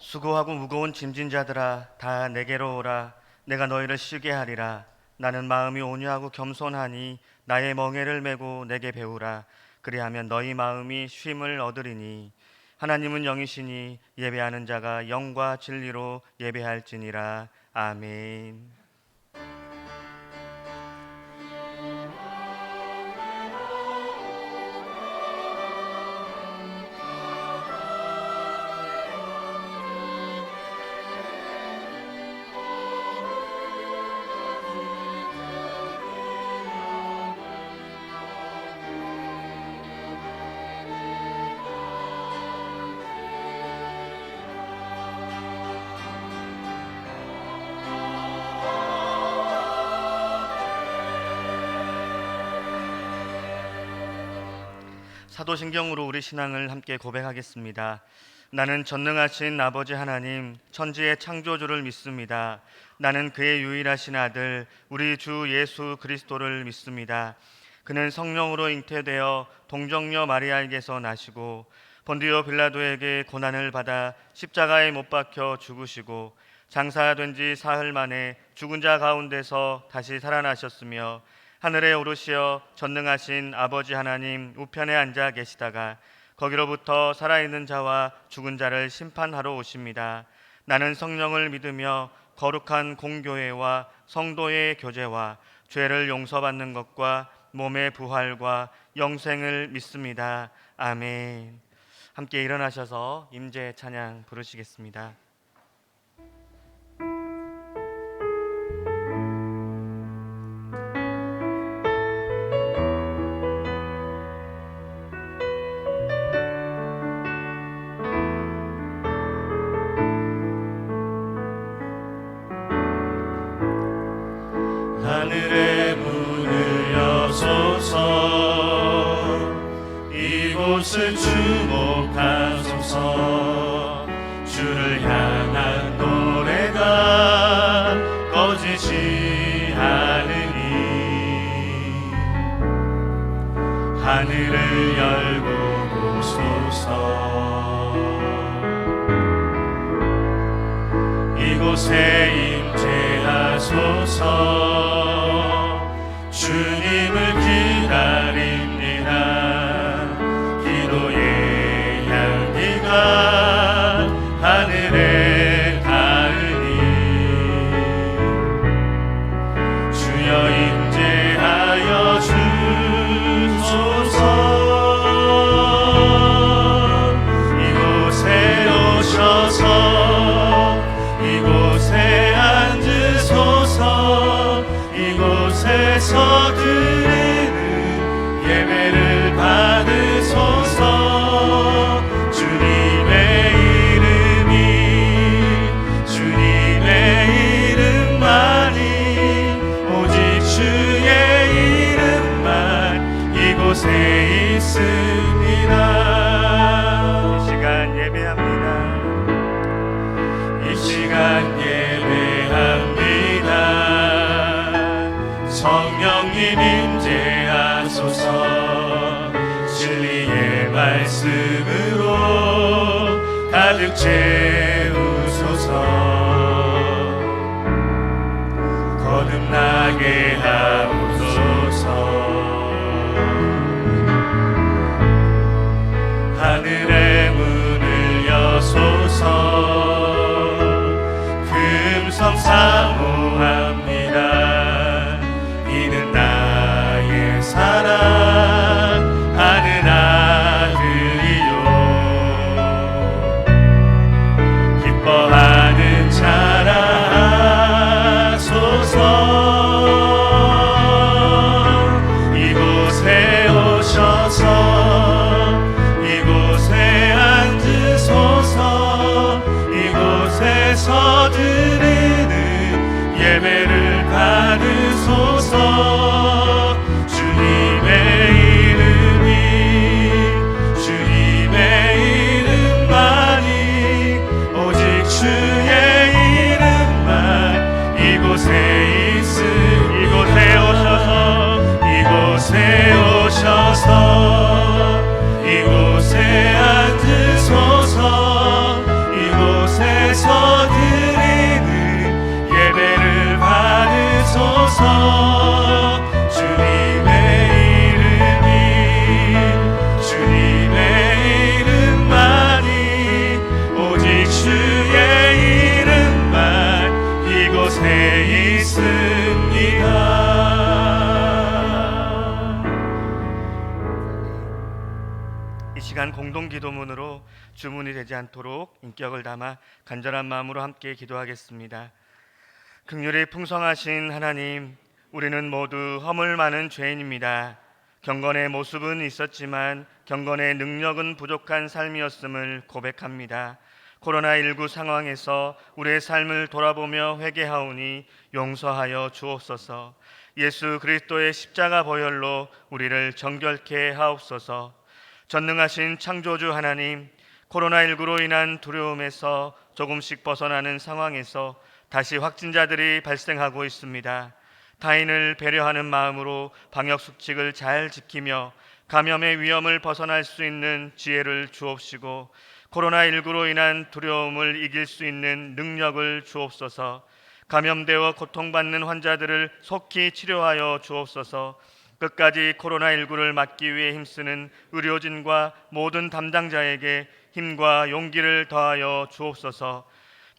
수고하고 무거운 짐진 자들아 다 내게로 오라. 내가 너희를 쉬게 하리라. 나는 마음이 온유하고 겸손하니 나의 멍에를 메고 내게 배우라. 그리하면 너희 마음이 쉼을 얻으리니 하나님은 영이시니 예배하는 자가 영과 진리로 예배할지니라. 아멘. 사도신경으로 우리 신앙을 함께 고백하겠습니다. 나는 전능하신 아버지 하나님, 천지의 창조주를 믿습니다. 나는 그의 유일하신 아들, 우리 주 예수 그리스도를 믿습니다. 그는 성령으로 잉태되어 동정녀 마리아에게서 나시고 본디오 빌라도에게 고난을 받아 십자가에 못 박혀 죽으시고 장사된 지 사흘 만에 죽은 자 가운데서 다시 살아나셨으며 하늘에 오르시어 전능하신 아버지 하나님 우편에 앉아 계시다가 거기로부터 살아있는 자와 죽은 자를 심판하러 오십니다. 나는 성령을 믿으며 거룩한 공교회와 성도의 교제와 죄를 용서받는 것과 몸의 부활과 영생을 믿습니다. 아멘. 함께 일어나셔서 임재 찬양 부르시겠습니다. 하늘의 문을 여소서 이곳을 주목하소서 주를 향한 노래가 꺼지지 않으니 하늘을 열고 보소서 이곳에 임재하소서 주님을 기다립니다. 기도의 향기가 하늘에 닿으니 주여 임재하여 주소서. 이곳에 오셔서 이곳에 앉으소서. 이곳에서 드리는 예배를 받으소서. 주님의 이름이 주님의 이름만이 오직 주의 이름만 이곳에 있습니다. 이 시간 예배합니다. 이 시간 예배합니다. 성령님 임재하소서. 진리의 말씀으로 가득 채우소서. 거듭나게 하옵소서. 하늘의 문을 여소서. 금성 사모합니다. 이는 나의 사랑하는 아들이요 기뻐하는 자라 하소서. 이 시간 공동 기도문으로 주문이 되지 않도록 인격을 담아 간절한 마음으로 함께 기도하겠습니다. 긍휼이 풍성하신 하나님, 우리는 모두 허물 많은 죄인입니다. 경건의 모습은 있었지만 경건의 능력은 부족한 삶이었음을 고백합니다. 코로나19 상황에서 우리의 삶을 돌아보며 회개하오니 용서하여 주옵소서. 예수 그리스도의 십자가 보혈로 우리를 정결케 하옵소서. 전능하신 창조주 하나님, 코로나19로 인한 두려움에서 조금씩 벗어나는 상황에서 다시 확진자들이 발생하고 있습니다. 타인을 배려하는 마음으로 방역 수칙을 잘 지키며 감염의 위험을 벗어날 수 있는 지혜를 주옵시고, 코로나19로 인한 두려움을 이길 수 있는 능력을 주옵소서. 감염되어 고통받는 환자들을 속히 치료하여 주옵소서. 끝까지 코로나19를 막기 위해 힘쓰는 의료진과 모든 담당자에게 힘과 용기를 더하여 주옵소서.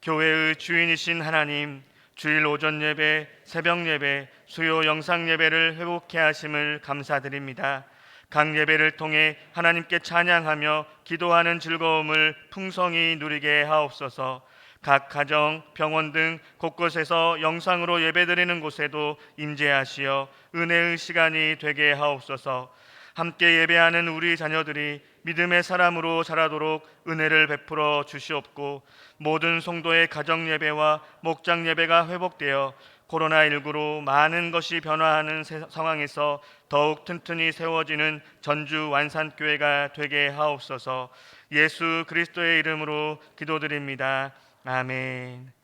교회의 주인이신 하나님, 주일 오전 예배, 새벽 예배, 수요 영상 예배를 회복케 하심을 감사드립니다. 각 예배를 통해 하나님께 찬양하며 기도하는 즐거움을 풍성히 누리게 하옵소서. 각 가정, 병원 등 곳곳에서 영상으로 예배드리는 곳에도 임재하시어 은혜의 시간이 되게 하옵소서. 함께 예배하는 우리 자녀들이 믿음의 사람으로 자라도록 은혜를 베풀어 주시옵고, 모든 성도의 가정 예배와 목장 예배가 회복되어 코로나19로 많은 것이 변화하는 상황에서 더욱 튼튼히 세워지는 전주 완산교회가 되게 하옵소서. 예수 그리스도의 이름으로 기도드립니다. 아멘.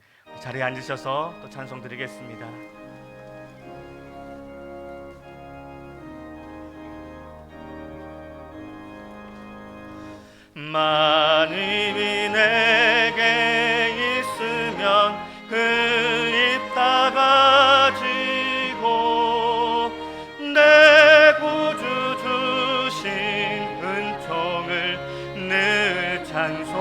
자리에 앉으셔서 또 찬송 드리겠습니다. 만일이 내게 있으면 그 입 닫아지고 내 구주 주신 은총을 늘 찬송하겠네.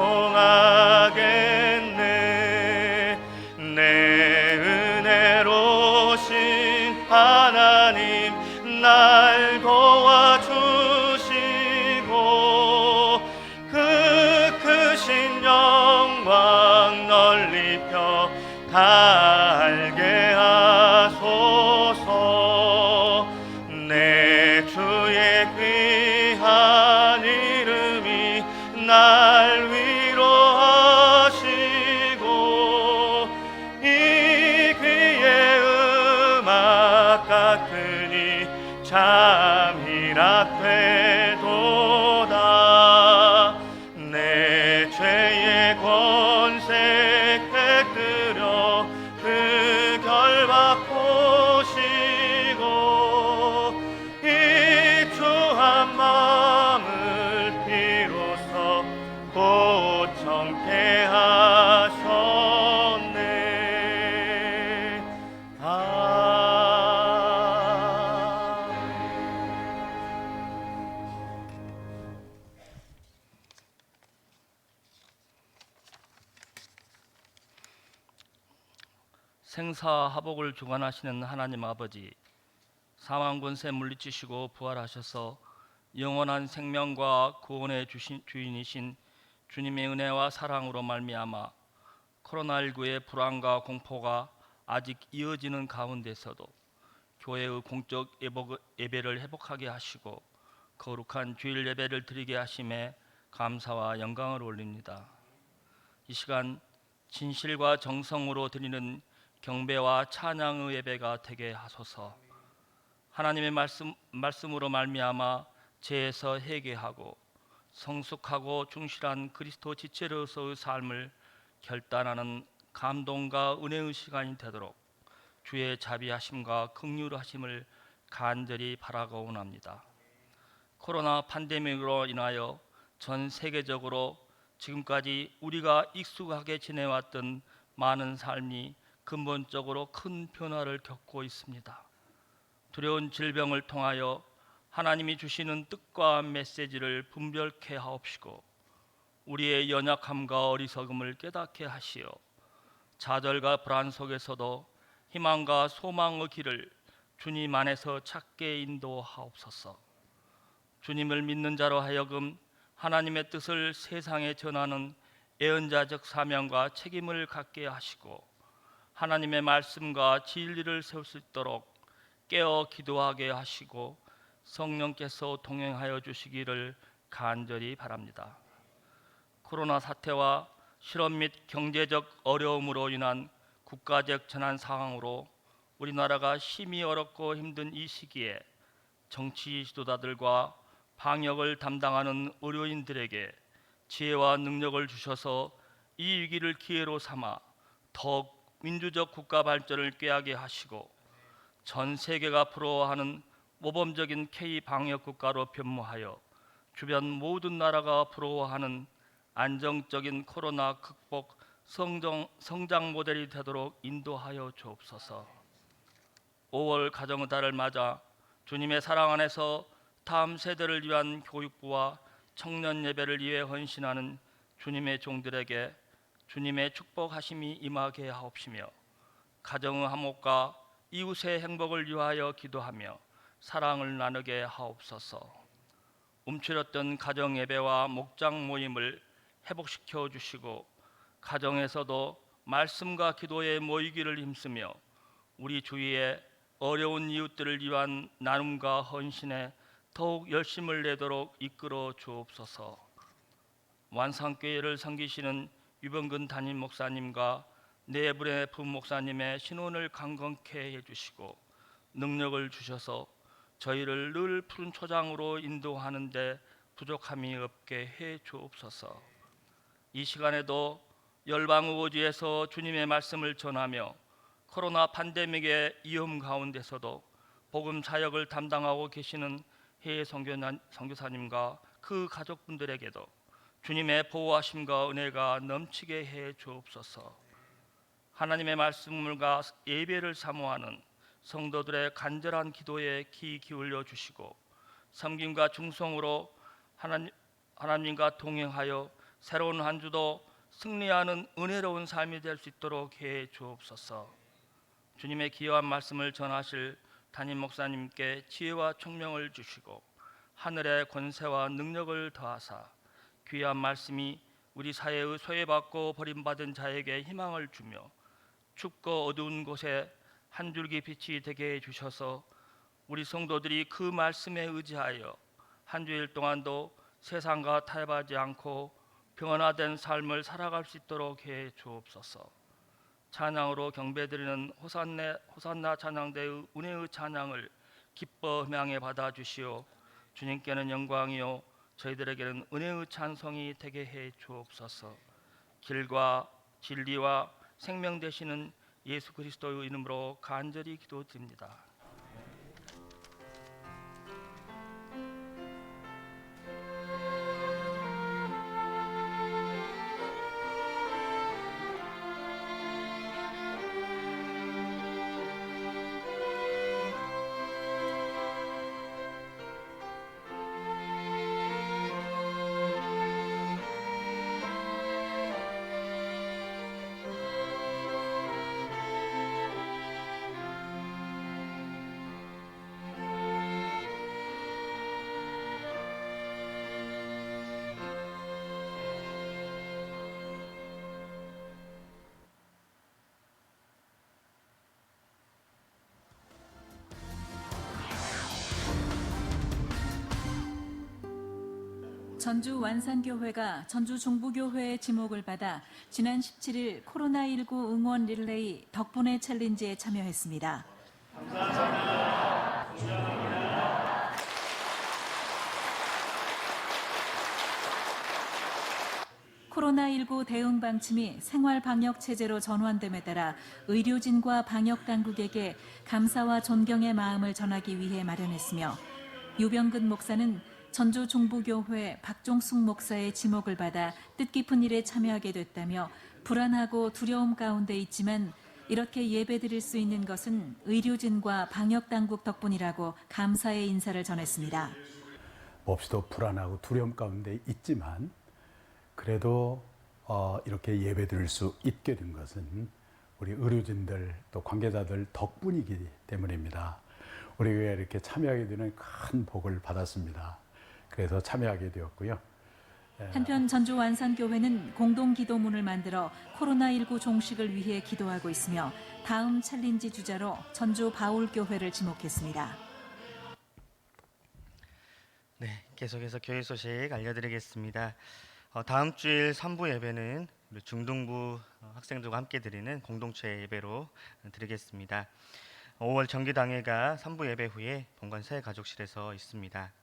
내 은혜로신 하나님 날 도와주시고 그 크신 영광 널리 펴 다 알게 하소서. 내 주의 귀한 이름이 날 위로하시고 이 귀의 음악 같으니 잠이라 되도다. 내 죄의 권세 꿰뜨려 그 결박 보시고 이 주한 마음을 비로소 고청케 하셨네. 생사화복을 주관하시는 하나님 아버지, 사망 권세 물리치시고 부활하셔서 영원한 생명과 구원의 주인이신 주님의 은혜와 사랑으로 말미암아 코로나19의 불안과 공포가 아직 이어지는 가운데서도 교회의 공적 예배를 회복하게 하시고 거룩한 주일 예배를 드리게 하심에 감사와 영광을 올립니다. 이 시간 진실과 정성으로 드리는 경배와 찬양의 예배가 되게 하소서. 하나님의 말씀으로 말미암아 죄에서 회개하고 성숙하고 충실한 그리스도 지체로서의 삶을 결단하는 감동과 은혜의 시간이 되도록 주의 자비하심과 긍휼하심을 간절히 바라고 원합니다. 코로나 팬데믹으로 인하여 전 세계적으로 지금까지 우리가 익숙하게 지내왔던 많은 삶이 근본적으로 큰 변화를 겪고 있습니다. 두려운 질병을 통하여 하나님이 주시는 뜻과 메시지를 분별케 하옵시고 우리의 연약함과 어리석음을 깨닫게 하시어 좌절과 불안 속에서도 희망과 소망의 길을 주님 안에서 찾게 인도하옵소서. 주님을 믿는 자로 하여금 하나님의 뜻을 세상에 전하는 예언자적 사명과 책임을 갖게 하시고 하나님의 말씀과 진리를 세울 수 있도록 깨어 기도하게 하시고 성령께서 동행하여 주시기를 간절히 바랍니다. 코로나 사태와 실업 및 경제적 어려움으로 인한 국가적 재난 상황으로 우리나라가 심히 어렵고 힘든 이 시기에 정치 지도자들과 방역을 담당하는 의료인들에게 지혜와 능력을 주셔서 이 위기를 기회로 삼아 더욱 민주적 국가 발전을 꾀하게 하시고 전 세계가 부러워하는 모범적인 K 방역 국가로 변모하여 주변 모든 나라가 부러워하는 안정적인 코로나 극복 성장 모델이 되도록 인도하여 주옵소서. 5월 가정의 달을 맞아 주님의 사랑 안에서 다음 세대를 위한 교육부와 청년 예배를 위해 헌신하는 주님의 종들에게 주님의 축복하심이 임하게 하옵시며 가정의 화목과 이웃의 행복을 위하여 기도하며 사랑을 나누게 하옵소서. 움츠렸던 가정 예배와 목장 모임을 회복시켜 주시고 가정에서도 말씀과 기도에 모이기를 힘쓰며 우리 주위에 어려운 이웃들을 위한 나눔과 헌신에 더욱 열심을 내도록 이끌어 주옵소서. 완상교회를 섬기시는 유병근 담임 목사님과 네 분의 부목사님의 신혼을 강건케 해주시고 능력을 주셔서 저희를 늘 푸른 초장으로 인도하는 데 부족함이 없게 해 주옵소서. 이 시간에도 열방우호지에서 주님의 말씀을 전하며 코로나 팬데믹의 위험 가운데서도 복음 사역을 담당하고 계시는 해외 선교사님과 그 가족분들에게도 주님의 보호하심과 은혜가 넘치게 해 주옵소서. 하나님의 말씀과 예배를 사모하는 성도들의 간절한 기도에 귀 기울여 주시고 섬김과 충성으로 하나님과 동행하여 새로운 한 주도 승리하는 은혜로운 삶이 될 수 있도록 해 주옵소서. 주님의 귀한 말씀을 전하실 담임 목사님께 지혜와 총명을 주시고 하늘의 권세와 능력을 더하사 귀한 말씀이 우리 사회의 소외받고 버림받은 자에게 희망을 주며 춥고 어두운 곳에 한 줄기 빛이 되게 해주셔서 우리 성도들이 그 말씀에 의지하여 한 주일 동안도 세상과 타협하지 않고 평안화된 삶을 살아갈 수 있도록 해 주옵소서. 찬양으로 경배드리는 호산나 찬양대의 은혜의 찬양을 기뻐 흠양해 받아주시오. 주님께는 영광이요 저희들에게는 은혜의 찬송이 되게 해 주옵소서. 길과 진리와 생명 되시는 예수 그리스도의 이름으로 간절히 기도드립니다. 전주 완산교회가 전주 종부교회의 지목을 받아 지난 17일 코로나19 응원 릴레이 덕분에 챌린지에 참여했습니다. 코로나19 대응 방침이 생활 방역 체제로 전환됨에 따라 의료진과 방역 당국에게 감사와 존경의 마음을 전하기 위해 마련했으며 유병근 목사는 전주 종부교회 박종숙 목사의 지목을 받아 뜻깊은 일에 참여하게 됐다며 불안하고 두려움 가운데 있지만 이렇게 예배드릴 수 있는 것은 의료진과 방역당국 덕분이라고 감사의 인사를 전했습니다. 몹시도 불안하고 두려움 가운데 있지만 그래도 이렇게 예배드릴 수 있게 된 것은 우리 의료진들 또 관계자들 덕분이기 때문입니다. 우리 교회에 이렇게 참여하게 되는 큰 복을 받았습니다. 그래서 참여하게 되었고요. 한편 전주 완산교회는 공동기도문을 만들어 코로나19 종식을 위해 기도하고 있으며 다음 챌린지 주자로 전주 바울교회를 지목했습니다. 네, 계속해서 교회 소식 알려드리겠습니다. 다음 주일 3부 예배는 우리 중등부 학생들과 함께 드리는 공동체 예배로 드리겠습니다. 5월 정기당회가 3부 예배 후에 본관 새 가족실에서 있습니다.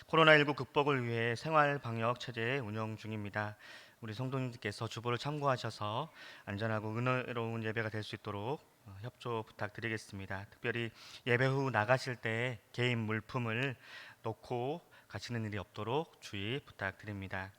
코로나19 극복을 위해 생활 방역 체제 운영 중입니다. 우리 성도님들께서 주보를 참고하셔서 안전하고 은혜로운 예배가 될 수 있도록 협조 부탁드리겠습니다. 특별히 예배 후 나가실 때 개인 물품을 놓고 가시는 일이 없도록 주의 부탁드립니다.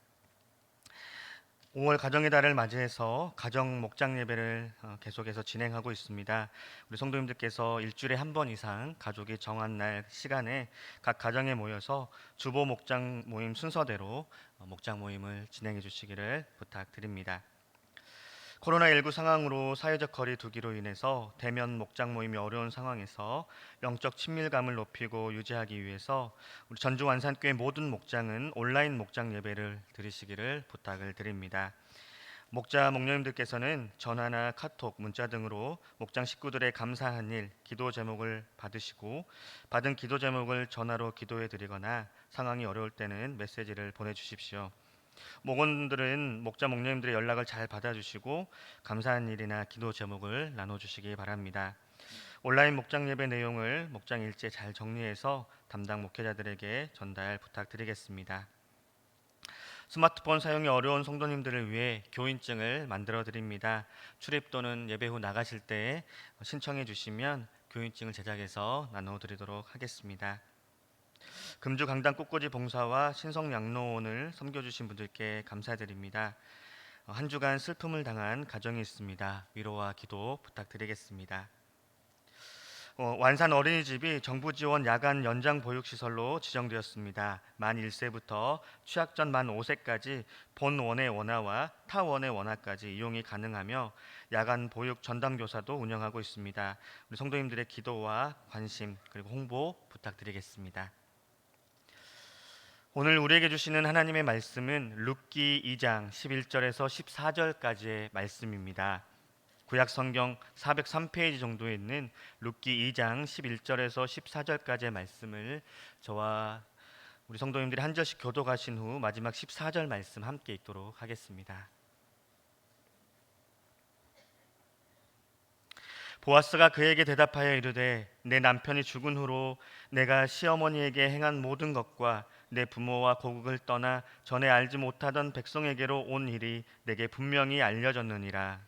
5월 가정의 달을 맞이해서 가정 목장 예배를 계속해서 진행하고 있습니다. 우리 성도님들께서 일주일에 한 번 이상 가족이 정한 날 시간에 각 가정에 모여서 주보 목장 모임 순서대로 목장 모임을 진행해 주시기를 부탁드립니다. 코로나19 상황으로 사회적 거리 두기로 인해서 대면 목장 모임이 어려운 상황에서 영적 친밀감을 높이고 유지하기 위해서 우리 전주 완산교회 모든 목장은 온라인 목장 예배를 드리시기를 부탁을 드립니다. 목자 목녀님들께서는 전화나 카톡, 문자 등으로 목장 식구들의 감사한 일, 기도 제목을 받으시고 받은 기도 제목을 전화로 기도해 드리거나 상황이 어려울 때는 메시지를 보내주십시오. 목원들은 목자 목녀님들의 연락을 잘 받아주시고 감사한 일이나 기도 제목을 나눠주시기 바랍니다. 온라인 목장 예배 내용을 목장 일지에 잘 정리해서 담당 목회자들에게 전달 부탁드리겠습니다. 스마트폰 사용이 어려운 성도님들을 위해 교인증을 만들어 드립니다. 출입 또는 예배 후 나가실 때 신청해 주시면 교인증을 제작해서 나눠 드리도록 하겠습니다. 금주 강당 꽃꽂이 봉사와 신성 양로원을 섬겨주신 분들께 감사드립니다. 한 주간 슬픔을 당한 가정이 있습니다. 위로와 기도 부탁드리겠습니다. 완산 어린이집이 정부 지원 야간 연장 보육시설로 지정되었습니다. 만 1세부터 취약전 만 5세까지 본 원의 원화와 타 원의 원화까지 이용이 가능하며 야간 보육 전담교사도 운영하고 있습니다. 우리 성도님들의 기도와 관심 그리고 홍보 부탁드리겠습니다. 오늘 우리에게 주시는 하나님의 말씀은 룻기 2장 11절에서 14절까지의 말씀입니다. 구약 성경 403페이지 정도에 있는 룻기 2장 11절에서 14절까지의 말씀을 저와 우리 성도님들이 한 절씩 교독하신 후 마지막 14절 말씀 함께 읽도록 하겠습니다. 보아스가 그에게 대답하여 이르되 내 남편이 죽은 후로 내가 시어머니에게 행한 모든 것과 내 부모와 고국을 떠나 전에 알지 못하던 백성에게로 온 일이 내게 분명히 알려졌느니라.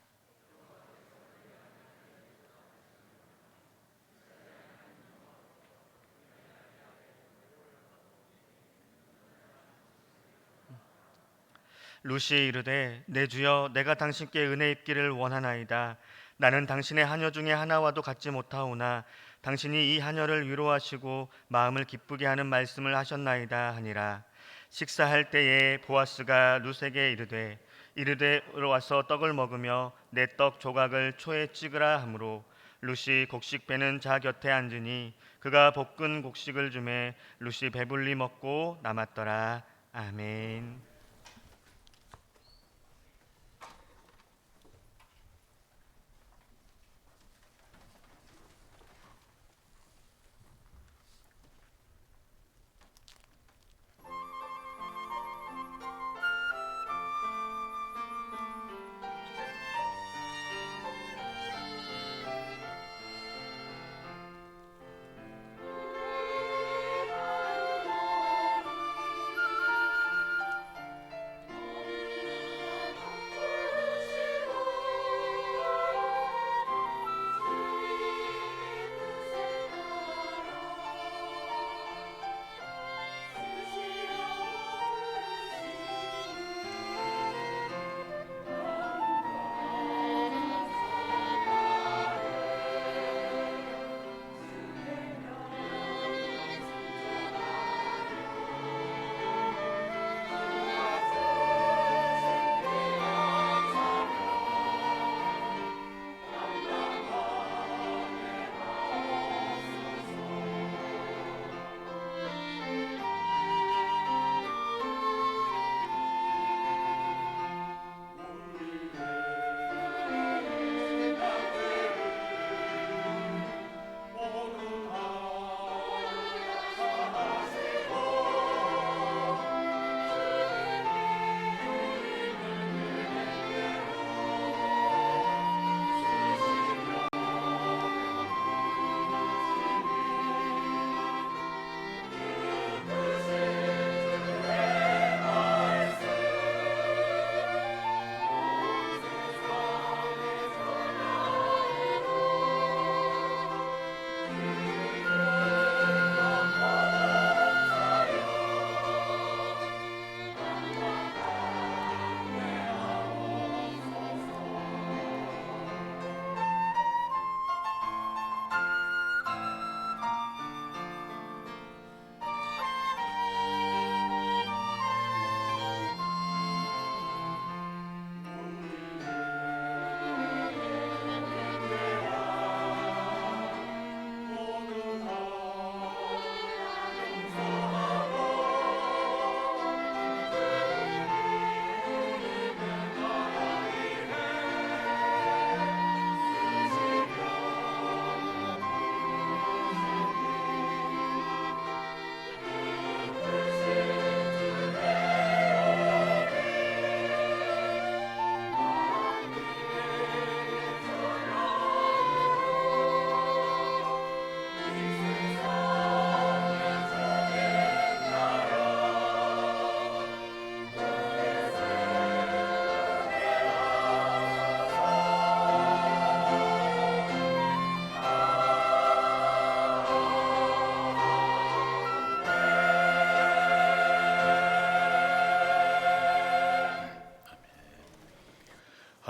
룻이 이르되 내 주여 내가 당신께 은혜 입기를 원하나이다. 나는 당신의 하녀 중에 하나와도 같지 못하오나 당신이 이 하녀를 위로하시고 마음을 기쁘게 하는 말씀을 하셨나이다 하니라. 식사할 때에 보아스가 룻에게 이르되 와서 떡을 먹으며 내 떡 조각을 초에 찍으라 하므로 룻이 곡식 베는 자 곁에 앉으니 그가 볶은 곡식을 주매 룻이 배불리 먹고 남았더라. 아멘.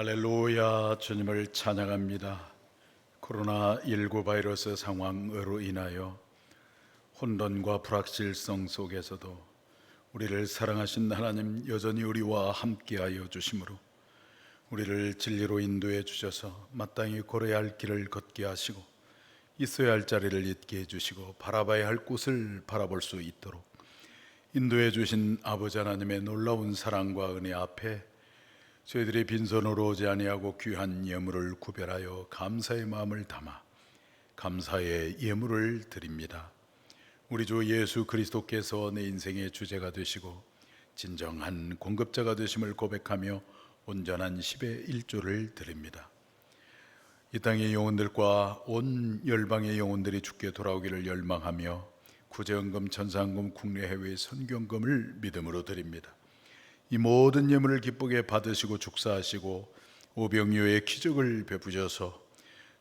할렐루야, 주님을 찬양합니다. 코로나19 바이러스 상황으로 인하여 혼돈과 불확실성 속에서도 우리를 사랑하신 하나님 여전히 우리와 함께하여 주심으로 우리를 진리로 인도해 주셔서 마땅히 걸어야 할 길을 걷게 하시고 있어야 할 자리를 있게 해주시고 바라봐야 할 곳을 바라볼 수 있도록 인도해 주신 아버지 하나님의 놀라운 사랑과 은혜 앞에 저희들이 빈손으로 오지 아니하고 귀한 예물을 구별하여 감사의 마음을 담아 감사의 예물을 드립니다. 우리 주 예수 그리스도께서 내 인생의 주제가 되시고 진정한 공급자가 되심을 고백하며 온전한 10의 1조를 드립니다. 이 땅의 영혼들과 온 열방의 영혼들이 주께 돌아오기를 열망하며 구제연금, 천상금, 국내 해외 선경금을 믿음으로 드립니다. 이 모든 예물을 기쁘게 받으시고 축사하시고 오병이어의 기적을 베푸셔서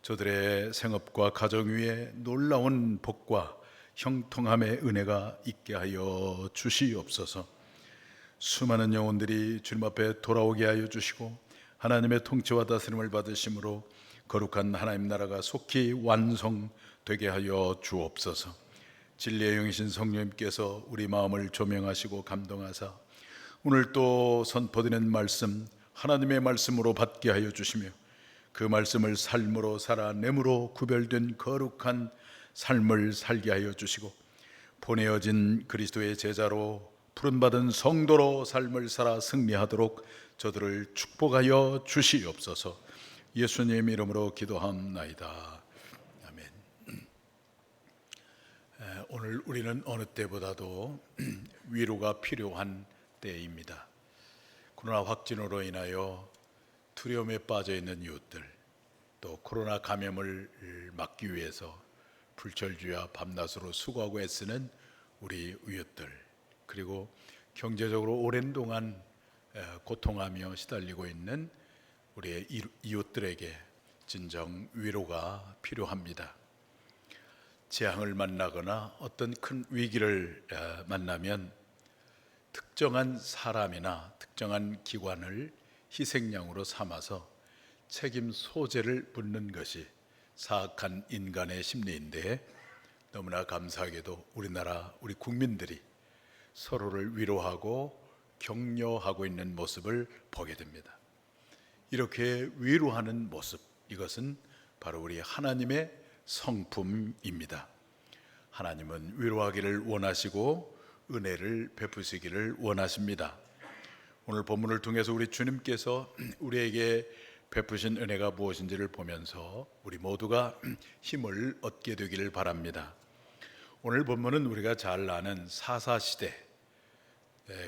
저들의 생업과 가정 위에 놀라운 복과 형통함의 은혜가 있게 하여 주시옵소서. 수많은 영혼들이 주님 앞에 돌아오게 하여 주시고 하나님의 통치와 다스림을 받으심으로 거룩한 하나님 나라가 속히 완성되게 하여 주옵소서. 진리의 영이신 성령님께서 우리 마음을 조명하시고 감동하사 오늘 또 선포드리는 말씀 하나님의 말씀으로 받게 하여 주시며 그 말씀을 삶으로 살아내므로 구별된 거룩한 삶을 살게 하여 주시고 보내어진 그리스도의 제자로 부름받은 성도로 삶을 살아 승리하도록 저들을 축복하여 주시옵소서. 예수님 이름으로 기도합나이다. 아멘. 오늘 우리는 어느 때보다도 위로가 필요한 때입니다. 코로나 확진으로 인하여 두려움에 빠져 있는 이웃들, 또 코로나 감염을 막기 위해서 불철주야 밤낮으로 수고하고 애쓰는 우리 이웃들, 그리고 경제적으로 오랜 동안 고통하며 시달리고 있는 우리의 이웃들에게 진정 위로가 필요합니다. 재앙을 만나거나 어떤 큰 위기를 만나면 특정한 사람이나 특정한 기관을 희생양으로 삼아서 책임 소재를 묻는 것이 사악한 인간의 심리인데 너무나 감사하게도 우리나라 우리 국민들이 서로를 위로하고 격려하고 있는 모습을 보게 됩니다. 이렇게 위로하는 모습, 이것은 바로 우리 하나님의 성품입니다. 하나님은 위로하기를 원하시고 은혜를 베푸시기를 원하십니다. 오늘 본문을 통해서 우리 주님께서 우리에게 베푸신 은혜가 무엇인지를 보면서 우리 모두가 힘을 얻게 되기를 바랍니다. 오늘 본문은 우리가 잘 아는 사사시대,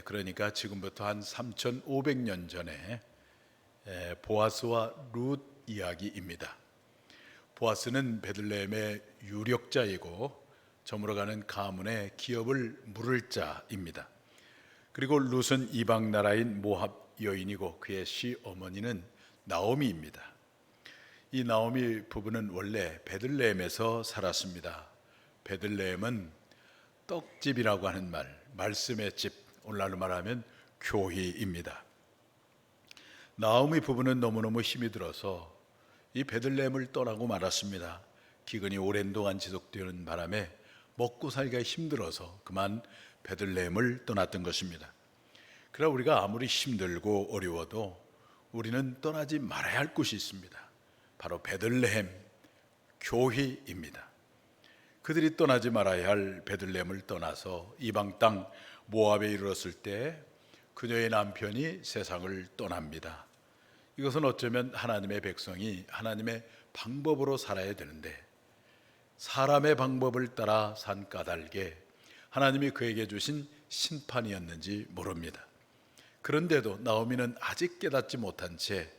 그러니까 지금부터 한 3,500년 전에 보아스와 룻 이야기입니다. 보아스는 베들레헴의 유력자이고 저물어가는 가문의 기업을 물을 자입니다. 그리고 룻은 이방 나라인 모압 여인이고 그의 시어머니는 나오미입니다. 이 나오미 부부는 원래 베들레헴에서 살았습니다. 베들레헴은 떡집이라고 하는 말씀의 집, 오늘날로 말하면 교회입니다. 나오미 부부는 너무너무 힘이 들어서 이 베들레헴을 떠나고 말았습니다. 기근이 오랜 동안 지속되는 바람에 먹고 살기가 힘들어서 그만 베들레헴을 떠났던 것입니다. 그러나 우리가 아무리 힘들고 어려워도 우리는 떠나지 말아야 할 곳이 있습니다. 바로 베들레헴 교회입니다. 그들이 떠나지 말아야 할 베들레헴을 떠나서 이방 땅 모압에 이르렀을 때 그녀의 남편이 세상을 떠납니다. 이것은 어쩌면 하나님의 백성이 하나님의 방법으로 살아야 되는데 사람의 방법을 따라 산 까닭에 하나님이 그에게 주신 심판이었는지 모릅니다. 그런데도 나오미는 아직 깨닫지 못한 채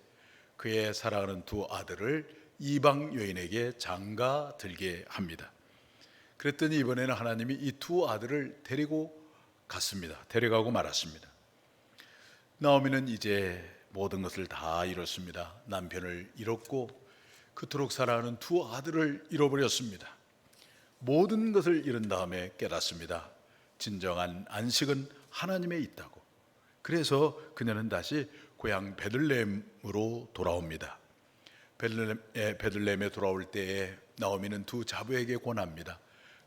그의 사랑하는 두 아들을 이방 여인에게 장가 들게 합니다. 그랬더니 이번에는 하나님이 이 두 아들을 데리고 갔습니다. 데려가고 말았습니다. 나오미는 이제 모든 것을 다 잃었습니다. 남편을 잃었고 그토록 사랑하는 두 아들을 잃어버렸습니다. 모든 것을 잃은 다음에 깨닫습니다. 진정한 안식은 하나님에 있다고. 그래서 그녀는 다시 고향 베들레헴으로 돌아옵니다. 베들레헴에 돌아올 때에 나오미는 두 자부에게 권합니다.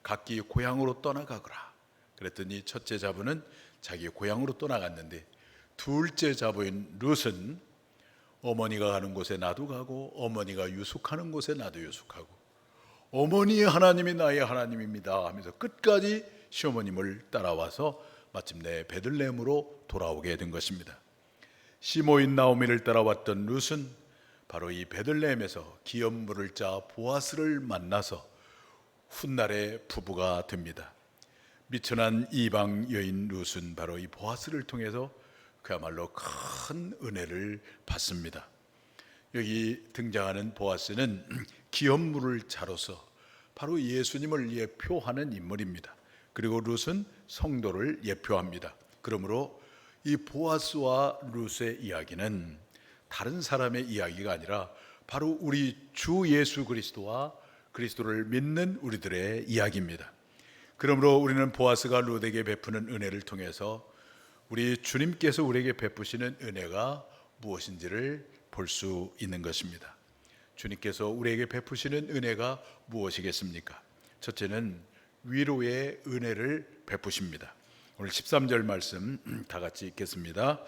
각기 고향으로 떠나가거라. 그랬더니 첫째 자부는 자기 고향으로 떠나갔는데 둘째 자부인 룻은 어머니가 가는 곳에 나도 가고 어머니가 유숙하는 곳에 나도 유숙하고 어머니의 하나님이 나의 하나님입니다 하면서 끝까지 시어머님을 따라와서 마침내 베들레헴으로 돌아오게 된 것입니다. 시모인 나오미를 따라왔던 룻은 바로 이 베들레헴에서 기업 물을 자 보아스를 만나서 훗날에 부부가 됩니다. 미천한 이방 여인 룻은 바로 이 보아스를 통해서 그야말로 큰 은혜를 받습니다. 여기 등장하는 보아스는 기업 물을 자로서 바로 예수님을 예표하는 인물입니다. 그리고 룻은 성도를 예표합니다. 그러므로 이 보아스와 룻의 이야기는 다른 사람의 이야기가 아니라 바로 우리 주 예수 그리스도와 그리스도를 믿는 우리들의 이야기입니다. 그러므로 우리는 보아스가 룻에게 베푸는 은혜를 통해서 우리 주님께서 우리에게 베푸시는 은혜가 무엇인지를 볼 수 있는 것입니다. 주님께서 우리에게 베푸시는 은혜가 무엇이겠습니까? 첫째는 위로의 은혜를 베푸십니다. 오늘 13절 말씀 다 같이 읽겠습니다.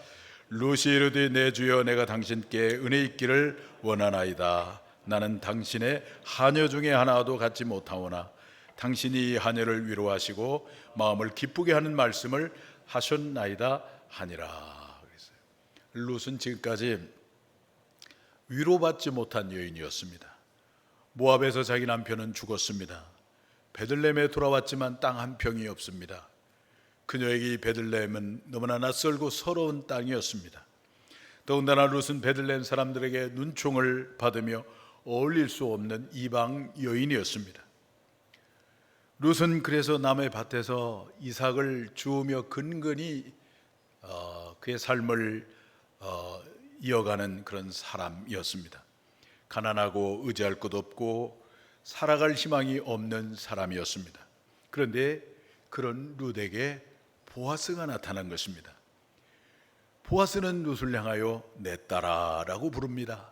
룻이 이르되 내 주여 내가 당신께 은혜 있기를 원하나이다. 나는 당신의 하녀 중에 하나도 갖지 못하오나 당신이 이 하녀를 위로하시고 마음을 기쁘게 하는 말씀을 하셨나이다 하니라. 그랬어요. 룻은 지금까지 위로받지 못한 여인이었습니다. 모압에서 자기 남편은 죽었습니다. 베들레헴에 돌아왔지만 땅 한 평이 없습니다. 그녀에게 이 베들레헴은 너무나 낯설고 서러운 땅이었습니다. 더군다나 룻은 베들레헴 사람들에게 눈총을 받으며 어울릴 수 없는 이방 여인이었습니다. 룻은 그래서 남의 밭에서 이삭을 주우며 근근히 그의 삶을 이어가는 그런 사람이었습니다. 가난하고 의지할 것 없고 살아갈 희망이 없는 사람이었습니다. 그런데 그런 룻에게 보아스가 나타난 것입니다. 보아스는 룻을 향하여 내 딸아라고 부릅니다.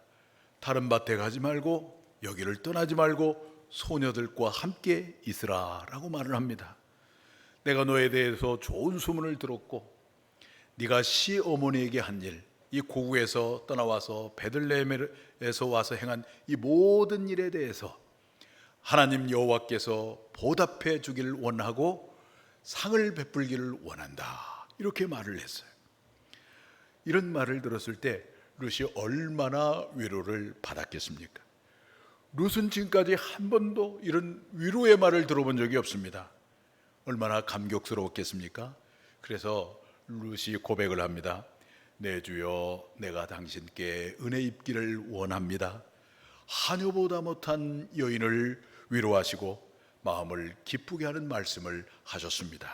다른 밭에 가지 말고 여기를 떠나지 말고 소녀들과 함께 있으라라고 말을 합니다. 내가 너에 대해서 좋은 소문을 들었고 네가 시어머니에게 한 일, 이 고국에서 떠나와서 베들레헴에서 와서 행한 이 모든 일에 대해서 하나님 여호와께서 보답해 주기를 원하고 상을 베풀기를 원한다. 이렇게 말을 했어요. 이런 말을 들었을 때 룻이 얼마나 위로를 받았겠습니까? 룻은 지금까지 한 번도 이런 위로의 말을 들어본 적이 없습니다. 얼마나 감격스러웠겠습니까? 그래서 룻이 고백을 합니다. 내 주여 내가 당신께 은혜 입기를 원합니다. 하녀보다 못한 여인을 위로하시고 마음을 기쁘게 하는 말씀을 하셨습니다.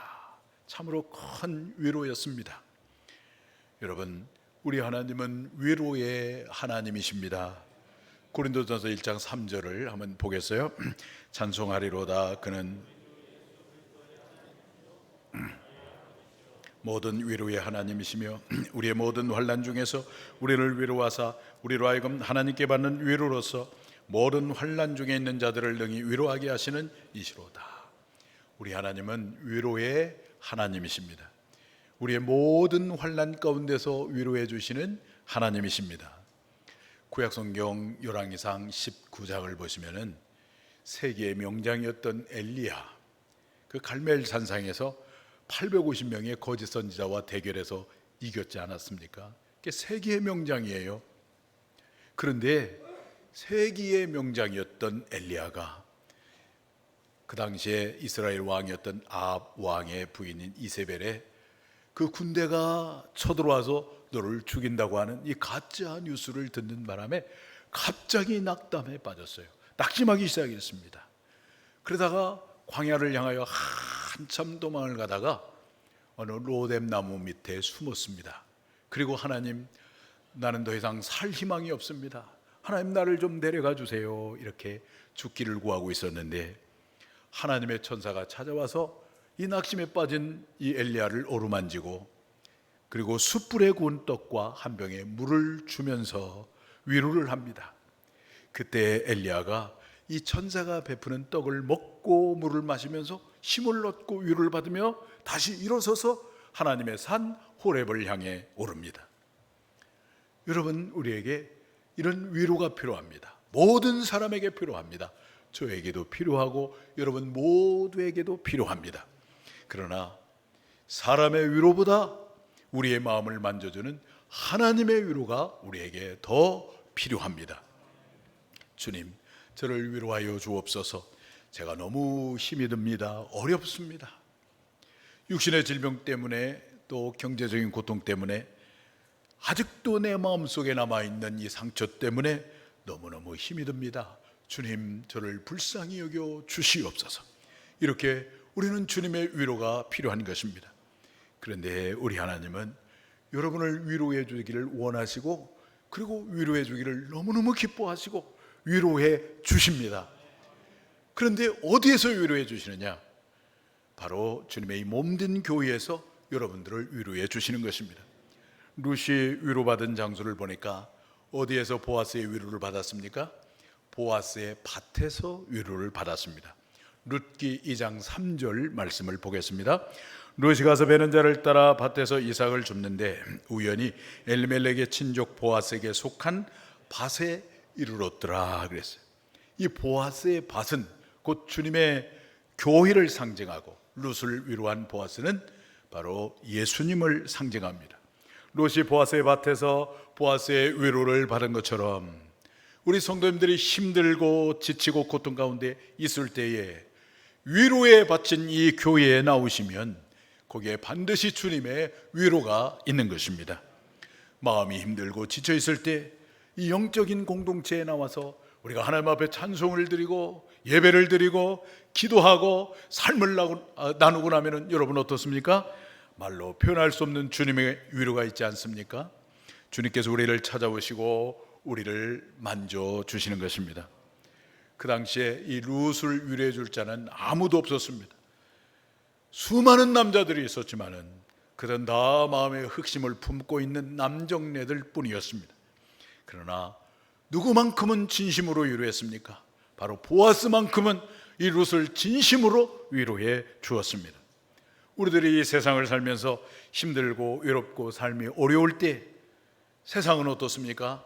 참으로 큰 위로였습니다. 여러분, 우리 하나님은 위로의 하나님이십니다. 고린도전서 1장 3절을 한번 보겠어요? 찬송하리로다 그는 모든 위로의 하나님이시며 우리의 모든 환난 중에서 우리를 위로하사 우리로 하여금 하나님께 받는 위로로서 모든 환난 중에 있는 자들을 능히 위로하게 하시는 이시로다. 우리 하나님은 위로의 하나님이십니다. 우리의 모든 환난 가운데서 위로해 주시는 하나님이십니다. 구약성경 열왕기상 19장을 보시면은 세계의 명장이었던 엘리야, 그 갈멜 산상에서 850명의 거짓 선지자와 대결해서 이겼지 않았습니까? 그게 세계의 명장이에요. 그런데 세기의 명장이었던 엘리야가 그 당시에 이스라엘 왕이었던 아합 왕의 부인인 이세벨의 그 군대가 쳐들어와서 너를 죽인다고 하는 이 가짜 뉴스를 듣는 바람에 갑자기 낙담에 빠졌어요. 낙심하기 시작했습니다. 그러다가 광야를 향하여 한참 도망을 가다가 어느 로뎀 나무 밑에 숨었습니다. 그리고 하나님, 나는 더 이상 살 희망이 없습니다. 하나님, 나를 좀 내려가 주세요. 이렇게 죽기를 구하고 있었는데 하나님의 천사가 찾아와서 이 낙심에 빠진 이 엘리야를 어루만지고 그리고 숯불에 구운 떡과 한 병에 물을 주면서 위로를 합니다. 그때 엘리야가 이 천사가 베푸는 떡을 먹고 물을 마시면서 힘을 얻고 위로를 받으며 다시 일어서서 하나님의 산 호렙을 향해 오릅니다. 여러분, 우리에게 이런 위로가 필요합니다. 모든 사람에게 필요합니다. 저에게도 필요하고 여러분 모두에게도 필요합니다. 그러나 사람의 위로보다 우리의 마음을 만져주는 하나님의 위로가 우리에게 더 필요합니다. 주님, 저를 위로하여 주옵소서. 제가 너무 힘이 듭니다. 어렵습니다. 육신의 질병 때문에 또 경제적인 고통 때문에 아직도 내 마음속에 남아있는 이 상처 때문에 너무너무 힘이 듭니다. 주님, 저를 불쌍히 여겨 주시옵소서. 이렇게 우리는 주님의 위로가 필요한 것입니다. 그런데 우리 하나님은 여러분을 위로해 주기를 원하시고 그리고 위로해 주기를 너무너무 기뻐하시고 위로해 주십니다. 그런데 어디에서 위로해 주시느냐? 바로 주님의 이 몸된 교회에서 여러분들을 위로해 주시는 것입니다. 룻이 위로받은 장소를 보니까 어디에서 보아스의 위로를 받았습니까? 보아스의 밭에서 위로를 받았습니다. 룻기 2장 3절 말씀을 보겠습니다. 룻이 가서 베는 자를 따라 밭에서 이삭을 줍는데 우연히 엘리멜렉의 친족 보아스에게 속한 밭에 이르렀더라 그랬어요. 이 보아스의 밭은 곧 주님의 교회를 상징하고 룻을 위로한 보아스는 바로 예수님을 상징합니다. 룻이 보아스의 밭에서 보아스의 위로를 받은 것처럼 우리 성도님들이 힘들고 지치고 고통 가운데 있을 때에 위로에 바친 이 교회에 나오시면 거기에 반드시 주님의 위로가 있는 것입니다. 마음이 힘들고 지쳐 있을 때 이 영적인 공동체에 나와서 우리가 하나님 앞에 찬송을 드리고 예배를 드리고 기도하고 삶을 나누고 나면 여러분 어떻습니까? 말로 표현할 수 없는 주님의 위로가 있지 않습니까? 주님께서 우리를 찾아오시고 우리를 만져주시는 것입니다. 그 당시에 이 룻을 위로해 줄 자는 아무도 없었습니다. 수많은 남자들이 있었지만은 그들은 다 마음의 흑심을 품고 있는 남정네들 뿐이었습니다. 그러나 누구만큼은 진심으로 위로했습니까? 바로 보아스만큼은 이 룻을 진심으로 위로해 주었습니다. 우리들이 이 세상을 살면서 힘들고 외롭고 삶이 어려울 때 세상은 어떻습니까?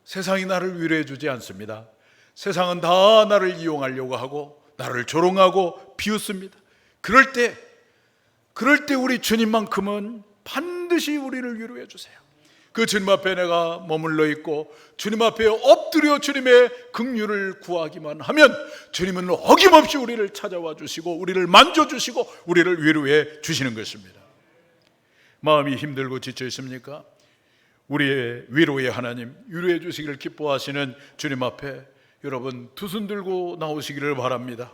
세상이 나를 위로해 주지 않습니다. 세상은 다 나를 이용하려고 하고 나를 조롱하고 비웃습니다. 그럴 때 우리 주님만큼은 반드시 우리를 위로해 주세요. 그 주님 앞에 내가 머물러 있고 주님 앞에 엎드려 주님의 긍휼을 구하기만 하면 주님은 어김없이 우리를 찾아와 주시고 우리를 만져주시고 우리를 위로해 주시는 것입니다. 마음이 힘들고 지쳐 있습니까? 우리의 위로의 하나님, 위로해 주시기를 기뻐하시는 주님 앞에 여러분 두 손 들고 나오시기를 바랍니다.